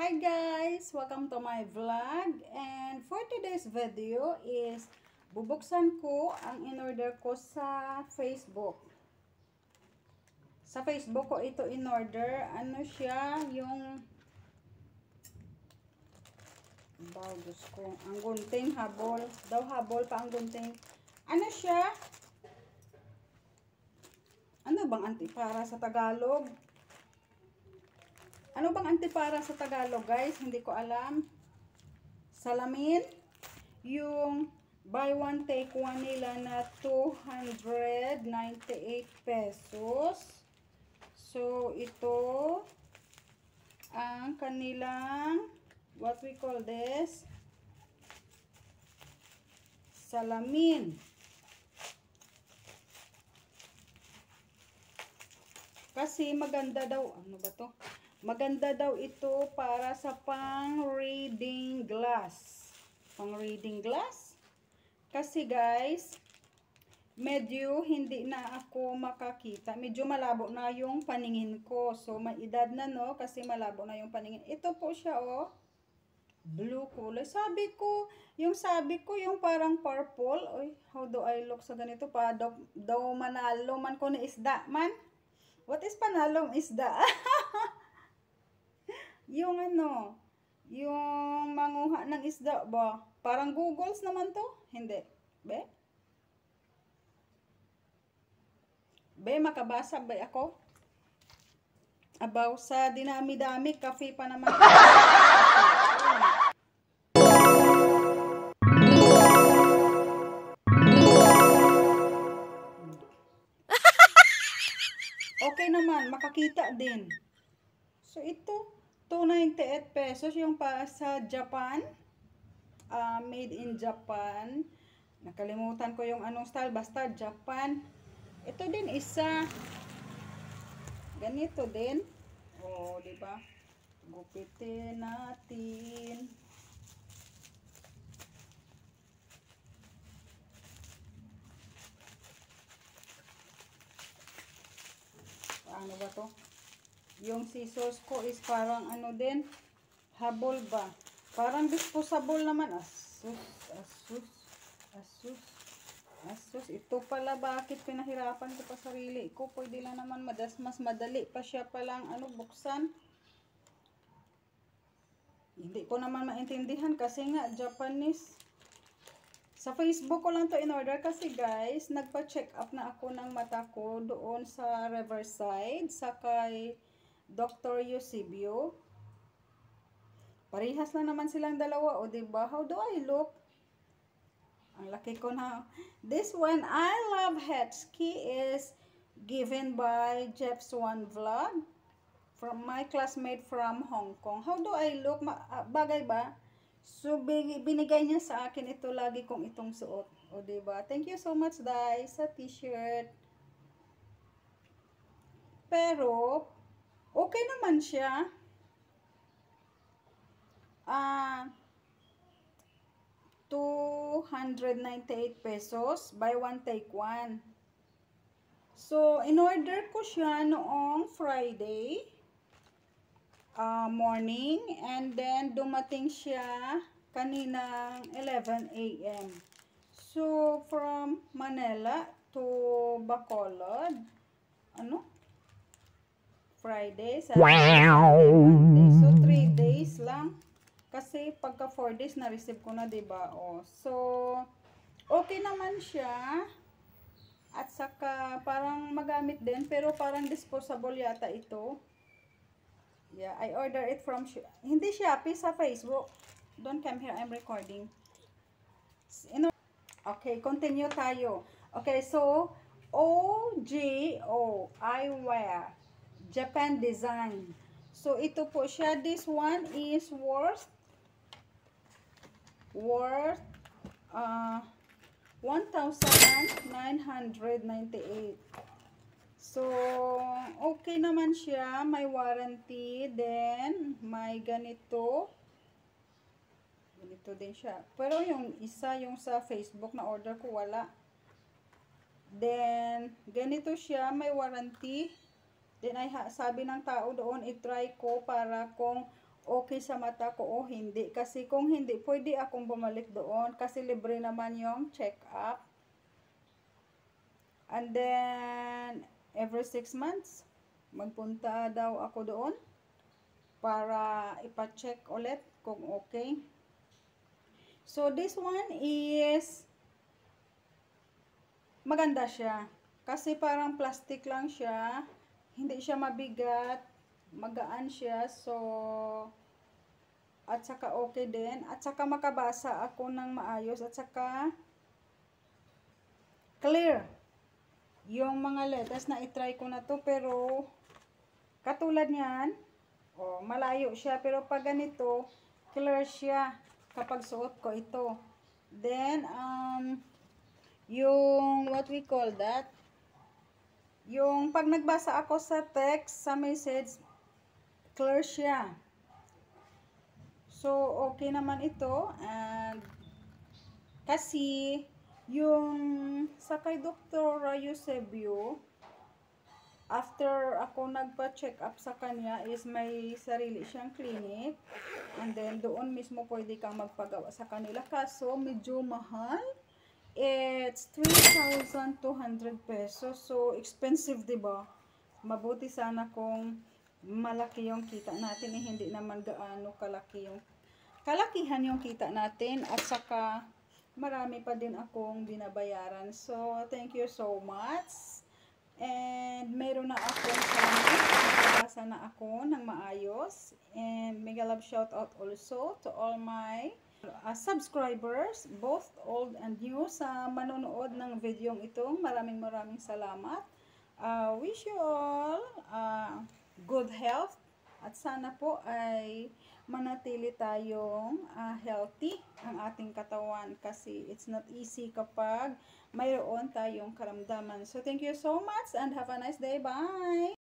Hi guys! Welcome to my vlog, and for today's video is bubuksan ko ang in-order ko sa Facebook. Sa Facebook ko ito in-order. Ano siya? Yung Diyos ko, ang gunting habol. Daw habol pa ang gunting. Ano siya? Ano bang antipara sa Tagalog? Ano bang antipara sa Tagalog, guys? Hindi ko alam. Salamin. Yung buy one take one nila na 298 pesos. So, ito ang kanilang, what we call this, salamin. Kasi maganda daw, ano ba to? Maganda daw ito para sa pang-reading glass. Pang-reading glass? Kasi guys, medyo hindi na ako makakita. Medyo malabo na yung paningin ko. So, may edad na, no? Kasi malabo na yung paningin. Ito po siya, oh. Blue kulay. Sabi ko yung parang purple. Oy, how do I look sa ganito? Pa, daw manalo man ko na isda man. What is panalong isda? Yung ano, yung manguha ng isda ba? Parang googles naman to? Hindi. Be? Be, makabasa ba ako? Abaw sa dinami-dami, kafe pa naman. Okay naman, makakita din. So, ito, 298 pesos yung pa sa Japan. Made in Japan. Nakalimutan ko yung anong style, basta Japan. Ito din isa. Ganito din. Oh, di ba? Gupitin natin. Ano ba to? Yung scissors ko is parang ano din, habol ba? Parang disposable naman. Asus. Ito pala, bakit pinahirapan ko pa sarili ko? Pwede lang naman mas madali pa siya palang ano, buksan. Hindi ko naman maintindihan kasi nga Japanese. Sa Facebook ko lang to in order kasi guys, nagpa-check up na ako ng mata ko doon sa Riverside sa kay Dr. Eusebio. Parehas lang naman silang dalawa, o diba? How do I look? Ang laki ko na. This one, I Love Hetski, is given by Jeff's One Vlog from my classmate from Hong Kong. How do I look? Bagay ba? So, binigay niya sa akin ito, lagi kong itong suot. O, diba? Thank you so much, guys, sa t-shirt. Pero, okay naman siya. 298 pesos. Buy one, take one. So, in-order ko siya noong Friday morning. And then, dumating siya kaninang 11 a.m. So, from Manila to Bacolod. Ano? Friday, Saturday, Monday. So, 3 days lang. Kasi pagka 4 days na-receive ko na, diba? Oh. So, okay naman siya. At saka, parang magamit din. Pero parang disposable yata ito. Yeah, I order it from, hindi Shopee, sa Facebook. Don't come here, I'm recording. Okay, continue tayo. Okay, so, OGO, eyewear, Japan design. So, ito po siya. This one is worth 1,998. So, okay naman siya. May warranty. Then, may ganito. Ganito din siya. Pero yung isa, yung sa Facebook na order ko, wala. Then, ganito siya. May warranty. Then, sabi ng tao doon, i-try ko para kung okay sa mata ko o hindi. Kasi kung hindi, pwede akong bumalik doon kasi libre naman yung check-up. And then, every 6 months, magpunta daw ako doon para ipa-check ulit kung okay. So, this one is maganda siya. Kasi parang plastic lang siya. Hindi siya mabigat. Magaan siya. So, at saka okay din. At saka makabasa ako ng maayos. At saka clear. Yung mga letters na itry ko na to. Pero, katulad niyan, malayo siya. Pero pag ganito, clear siya kapag suot ko ito. Then, yung what we call that, yung pag nagbasa ako sa text, sa message, clear siya. So, okay naman ito. And, kasi, yung sa kay Dr. Eusebio, after ako nagpa-check up sa kanya, is may sarili siyang clinic. And then, doon mismo pwede kang magpagawa sa kanila. Kaso, medyo mahal. It's 3,200 pesos. So, expensive, diba? Mabuti sana kung malaki yung kita natin. Hindi naman gaano kalakihan yung kita natin. At saka, marami pa din akong binabayaran. So, thank you so much. And, meron na akong nakabasa na ako ng maayos. And, mega love shout out also to all my subscribers, both old and new, sa manonood ng video itong. Maraming salamat. Wish you all good health at sana po ay manatili tayong healthy ang ating katawan kasi it's not easy kapag mayroon tayong karamdaman. So thank you so much and have a nice day. Bye!